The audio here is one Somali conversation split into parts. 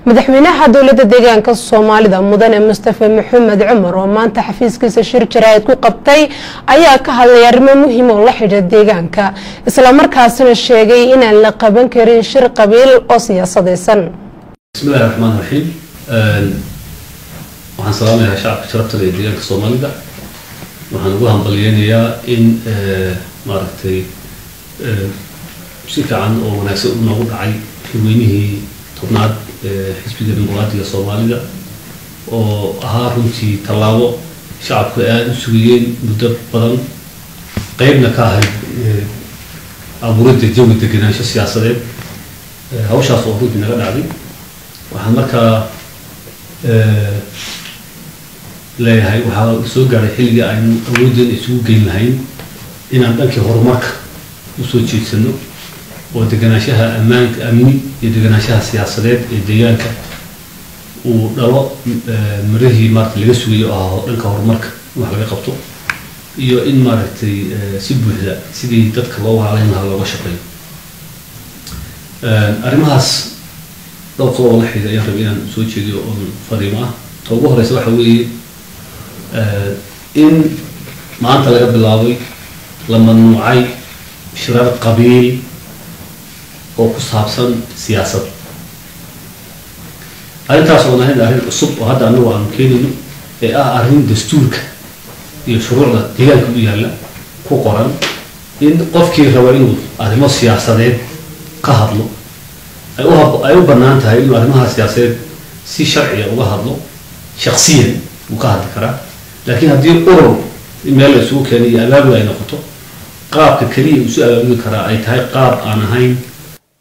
madaxweynaha dowladda deegaanka Soomaalida mudane Mustafa Maxamed Cumar oo maanta xafiiskiisa shir jaraa'id ku qabtay ayaa ka hadlay arrimo muhiim ah oo la xiriira deegaanka isla markaasna sheegay in aan la qaban karin shir qabiil oo siyaasadeysan. Bismillahir Rahmanir Rahim. waxaan salaamayaa shacabka sharafta leh deegaanka Soomaalida. waxaan ugu hambalyeeyaa in maaragtay si fiican oo wanaagsan u noogu dhacay xilweynihii tobnaad xisbiga dimuqraadiga Soomaalida oo ahaa runtii tallaabo shacabku aad u sugayeen muddo badan qaybna ka ahayd abuuridda jawi deganaansho siyaasadeed hawshaas oo runtii naga dhacday. waxaan markaa leeyahay waxaa soo gaaray xilligii aynu awoodeen isugu geyn lahayn inaan dhankii horumarka usoo jeedsano oo deganaanshaha ammaanka amni iyo deganaanshaha siyaasadeed ee deegaanka uu dhalo marihii maaragtay laga sugayo oo dhanka horumarka wax laga qabto iyo in maaragtay si buuxda sidii dadka loo walaalayn lahaa looga shaqeeyo. arrimahaas dhowr qodob la xiriira ayaan rabay inaan soo jeediyo oo fariimo ah. ta ugu horeysa waxa weeye in maanta laga bilaabay la mamnuucay shirar qabiil oo ku saabsan siyaasad. arrintaas oo nahayd arrin cusub oo hadda anagu aanu keenayno ee ah arrin dastuurka iyo shuruucda deegaanka u yaalla ku qoran in qofkii raba inuu arrimo siyaasadeed ka hadlo ay u bannaan tahay inuu arrimaha siyaasadeed si sharciya uga hadlo shakhsiyan uu ka hadli karaa. laakiin haddii urur meel la isugu keenay iyo abaabul ay noqoto qaabka kaliya uu isu abaabuli karaa ay tahay qaab aan ahayn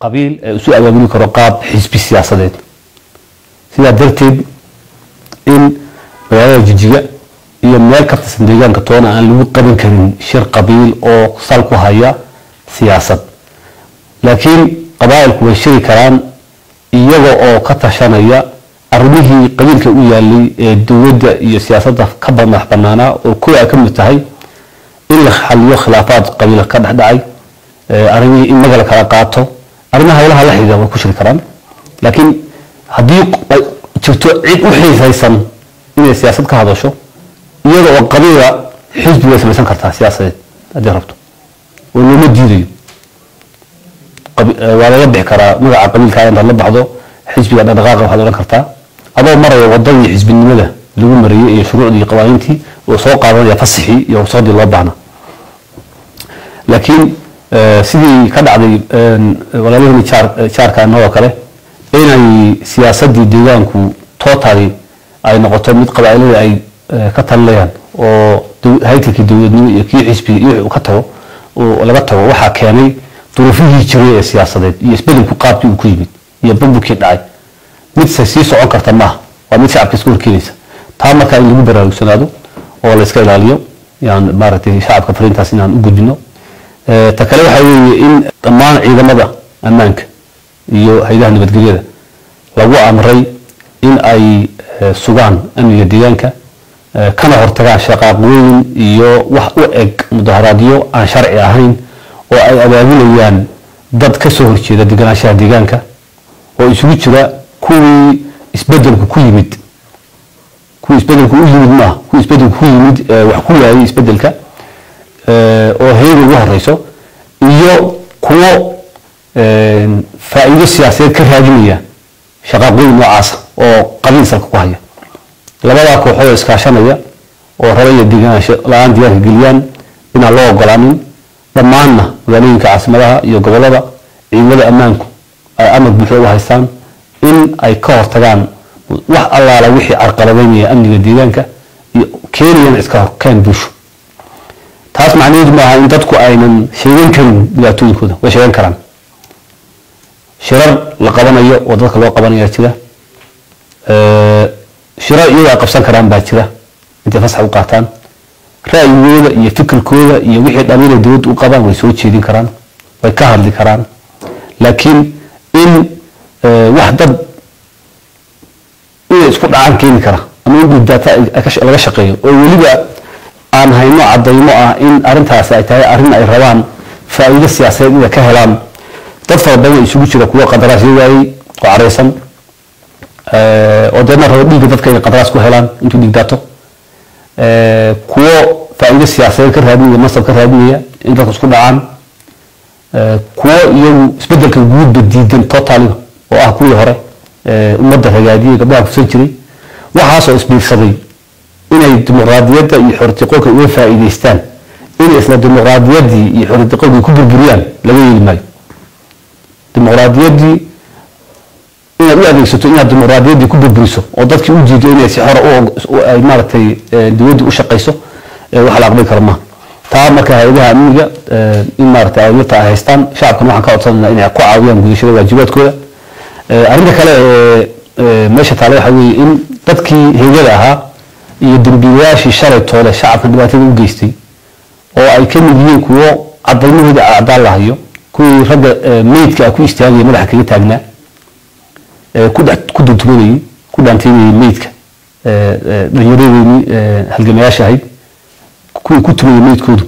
qabiil ee isu abaabuli karo qaab xisbi siyaasadeed. sidaa darteed in magaalada Jijjiga iyo meel ka tirsan deegaanka toona aan lagu qaban karin shir qabiil oo sal ku haya siyaasad. laakiin qabaa'ilku way shiri karaan iyaga oo ka tashanaya arrimihii qabiilka u yaalay ee dowladda iyo siyaasadda ka madax bannaanaa oo kuwa ay ka mid tahay in la xalliyo khilaafaad qabiil ka dhexdhacay arrimihii in magaala kala qaato arrimaha hawlaha la xiriira way ku shiri karaan. laakiin haddii jirto cid u xiisaysan inay siyaasad ka hadasho iyada oo qabiila xisbi way samaysan kartaa siyaasadeed haddii rabto oo looma diidayo. waa laga bixi karaa magaca qabiilka inta la baxdo xisbiga dhaqdhaqaaqa waxaad odhan kartaa adoo maraya wadadii xisbinimada lagu mariyay iyo shuruucdii qawaaniintii oo soo qaadanaya fasaxii iyo ruqsadii loo baahna. laakiin sidii ka dhacday walaalihii jaarkaan oo kale inay siyaasadii deegaanku totally ay noqoto mid qabaa'ilada ay ka talinayaan oo hay'adkii dowladnimo iyo kii xisbiga iyo ka tago oo laga tago waxaa keenay duruufihii jiray ee siyaasadeed iyo isbedelku qaabkii uu ku yimid iyo bambuukii dhacay mid sii socon karta maaha waa mid shacabka isku horkeenaysa. taa markaa in lagu baraarugsanaado oo la iska ilaaliyo yaan maaragtay shacabka fariintaas inaan u gudbino. ta kale waxaa weeye in dhammaan ciidamada ammaanka iyo hay'adaha nabadgelyada lagu amray in ay sugaan amniga deegaanka kana hortagaan shaqaaqooyin iyo wax u eg mudaharaadyo aan sharci ahayn oo ay abaabulayaan dad ka soo horjeeda deganaanshaha deegaanka oo isugu jira kuwii isbedelku ku yimid kuwii isbedelku u yimid maaha kuwii isbedelku ku yimid wax ku waayay isbedelka oo heer ugu horeyso iyo kuwo faa'iido siyaasadeed ka raadinaya shaqaaqooyin noocaas oo qabiil salka ku haya. labadaa kooxood iskaashanaya oo rabaya deganaansho la-aan deegaanka geliyaan inaan loo ogolaanin. dhammaanna magaalooyinka caasimadaha iyo gobollada ciidamada ammaanku ay amar buuxda u haystaan in ay ka hortagaan wax allaala wixii carqaladeynaya amniga deegaanka iyo keenayana iska horkeen bulsho. taas macnaheedu maaha in dadku aynan sheegan karin dhibaatooyinkooda way sheegan karaan. shirar la qabanayo oo dadka loo qabanaya jira shirar iyaga ay qabsan karaan baa jira intay fasax u qaataan ra'yigooda iyo fikirkooda iyo wixii dhaliil dawladda u qabaan way soo jeedin karaan way ka hadli karaan. laakiin in wax dad inay isku dhacaan keeni kara ama in guddaata laga shaqeeyo oo weliba aan hayno cadaymo ah in arrintaas ay tahay arrin ay rabaan faa'iido siyaasadeed inay ka helaan dad fara badan isugu jira kuwa qandaraasyo waayay oo careysan oo deedna rabo dhiigga dadka inay qadaraas ku helaan intuu dhiig daato kuwo faa'iido siyaasadeed ka raadinaya masab ka raadinaya in dadku isku dhacaan kuwo iyagu isbedelka guudba diidan totally oo ah kuwii hore ummadda ragaadiyay gabdhaha kusan jiray waxaasoo isbiirsaday inay dimuqraadiyadda iyo xortiqoolka uga faa'iidaystaan inay isla dimuqraadiyaddii iyo xortiqoolka ku burburiyaan laga yeeli maayo dimuqraadiyaddii inaad u adeegsato inaad dimuqraadiyaddii ku burburiso oo dadkii u jiido inay si xor ay maaragtay dowladda u shaqayso wax la aqbali karo maaha taa marka hay'adaha amniga in maaragtay awooda ay haystaan shacabkana waxaan ka codsanaynaa inay ku caawiyaan gudashada waajibaadkooda arrinta kale meesha taale waxa weeye in dadkii heegada ahaa iyo dambiilayaashii shalay toole shacabka dhibaatada u geystay oo ay ka mid yihiin kuwo cadalmahooda cadaan lahayo kuwii ragga meydka ku istaagaya madaxa kaga taagnaa ku duntumanayay ku dhaanteynayay meydka dhallinyaradeenii halgamayaasha ahayd kuwii ku tumayay meydkoodu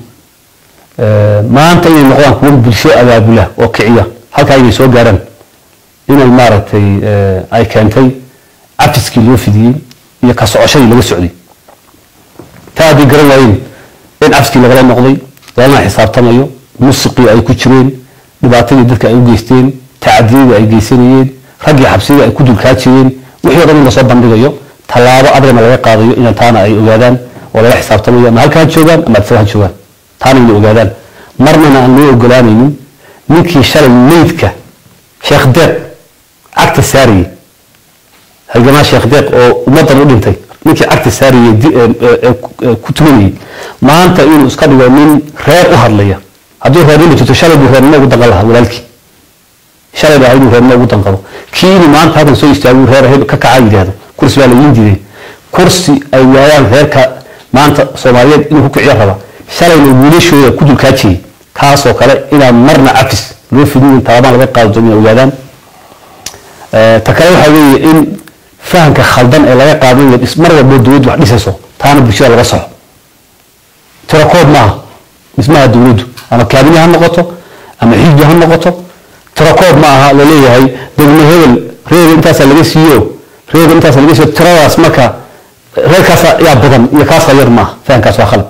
maanta inay noqdaan kuwo bulsho abaabula oo kiciya halkaa inay soo gaaraan inay maaragtay ay keentay cafiskii loo fidiyey iyo ka socoshadii laga socday taa haddii garan waayeen in cafiskii lagala noqday lagana xisaabtamayo musiqii ay ku jireen dhibaatadii dadka ay u geysteen tacadiyadii ay geysanayeen raggii xabsidii ay ku dulkaajiyeen wixii o dhan in lasoo bandhigayo tallaabo adagna laga qaadayo in taana ay ogaadaan oo laga xisaabtamayo ama halkaa joogaan ama adsabaha joogaan taana inay ogaadaan marnana aan loo ogolaanaynin ninkii shalay meydka sheekh deeq cagta saarayay halgamaa sheekh deeq oo ummaddan u dhintay ninkii cagta saarayay ku tumanayay maanta inuu iska dhigo nin reer u hadlaya hadduu reernima jirto shalay buu reernimo ugu danqan lahaa walaalkii shalay baa inuu reernimo ugu danqado kii inuu maanta halkan soo istaago reer ka kaca yidhaahdo kursi baa la iin diiday kursi ay waayaan reerka maanta soomaaliyeed inuu ku kiciyo raba shalayna wiilashooda ku dulkaajiyey kaasoo kale inaan marna cafis loo fidin taabaan laga qaado inay ogaadaan ta kale waxaa weeye in fahamka khaldan ee laga qaadanayo mar walba dowladdu wax dhisayso taana bulshada laga soxo tirakoob maaha dhismaha dowladdu ama kaabine ha noqoto ama xisbi ha noqoto tirakoob ma aha la leeyahay degmo hebel reega intaasaa laga siiyo reega intaasaa laga siiyo tiradaas marka reerkaas yaa badan iyo kaas yar maaha fahamkaas waa khalad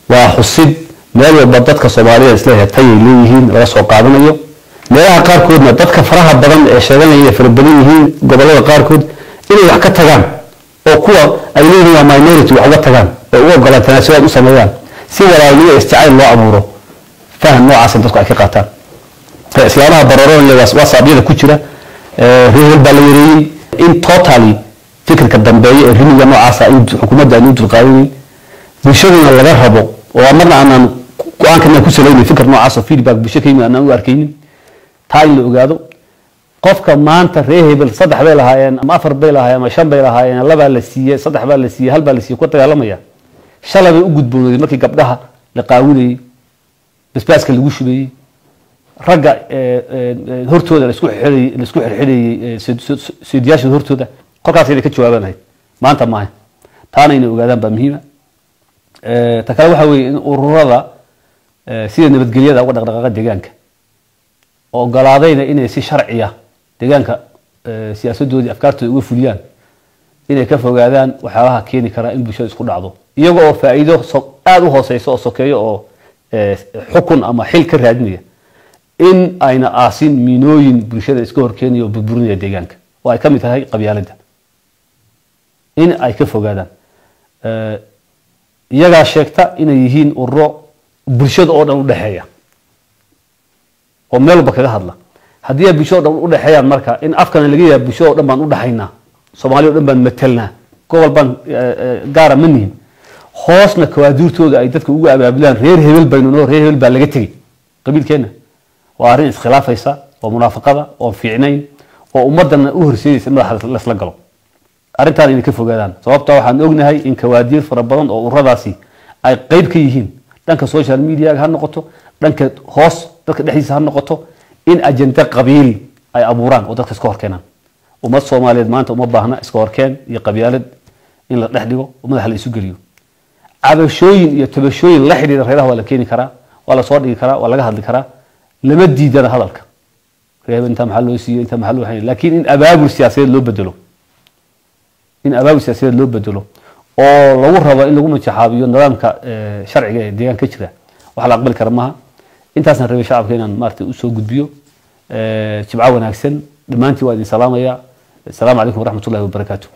waa xusid meel walba dadka Soomaaliyeed isla heetay leeyihiin laga soo qaadanayo meelaha qaarkoodna dadka faraha badan ee sheeganaya farabadan yihiin gobolada qaarkood inay wax ka tagaan oo kuwa ay leeyihiin waa minority wax uga tagaan oo u ogolaan tanaasulaan u sameeyaan si walaalnimo istacayl loo abuuro faham noocaas dadku ay ka qaataan islaamaha bararoon iyo wasaabiyada ku jira reer baa la yareeyay in totally fikirka dambeeya ee rimiga noocaas ay xukuumadda ay u dulqaaday bulshadana laga rabo oo marna aanan go'aankana ku saleeyay fikir noocaas oo feedback bulshada keenay aanan u arkaynin taa in la ogaado qofka maanta reer hebel saddex bay lahaayeen ama afar bay lahaayeen ama shan bay lahaayeen laba la siiyay saddex baa la siiyay hal baa la siiyay ku dagaalamaya shalay bay u gudboonay markii gabdhaha la qaawinayay basbaaska lagu shubay ragga hortooda la isku xirxirayay sidiyaasha hortooda kolkaas ay ka jawaabanahay maanta ma taana inay ogaadaan baa muhiim ah ta kale waxa weeye in ururada sida nabadgelyada uga dhaqdhaqaaqa deegaanka oo ogolaadayna inay si sharci ah deegaanka siyaasadoodii afkaartooda uga fuliyaan inay ka fogaadaan waxyaabaha keeni kara in bulshada isku dhacdo iyaga oo faa'iido aad u hooseyso oo sokeeyo oo xukun ama xil ka raadinaya in ayna aasin miinooyin bulshada iska horkeenayo oo burburinaya deegaanka oo ay ka mid tahay qabyaaladda in ay ka fogaadaan iyagaa sheegta inay yihiin ururo bulshada oo dhan u dhaxeeya oo meel walba kaga hadla haddii ay bulshada oo dhan u dhaxeeyaan marka in afkana laga yahay bulshada oo dhan baan u dhaxaynaa Soomaaliya oo dhan baan matelnaa gobol baan gaara ma nihin hoosna kawaaduurtooda ay dadka ugu abaabulaan reer hebel baynu noo reer hebel baa laga tegay qabiilkeena waa arrin iskhilaafaysa oo munaafaqada oo fiicnayn oo ummadana u horseedaysa madax la isla galo arrintan inay ka fogaadaan sababtoo waxaan ognahay in kawaadiir fara badan oo ururadaasi ay qayb ka yihiin dhanka social media ha noqoto dhanka hoos dadka dhexdiisa ha noqoto in ajenda qabiil ay abuuraan oo dadka iska horkeenaan ummad Soomaaliyeed maanta uma baahna iska horkeen iyo qabyaalad in la dhex dhigo oo madax la isu geliyo cabashooyin iyo tabashooyin la xiriira reeraha waa la keeni karaa waa la soo dhigi karaa waa laga hadli karaa lama diidana hadalka reeb inta maxaa loo siiyey inta maxaa loo hayn laakiin in abaabul siyaasadeed loo bedelo oo lagu rabo in lagu majaxaabiyo nidaamka sharciga ee deegaanka jira wax la aqbali kara maaha intaasna rabay shacabka inaan maartay u soo gudbiyo jibca wanaagsan dhamaantii waa idin salaamaya assalaamu calaykum waraxmatullaahi wabarakaatuh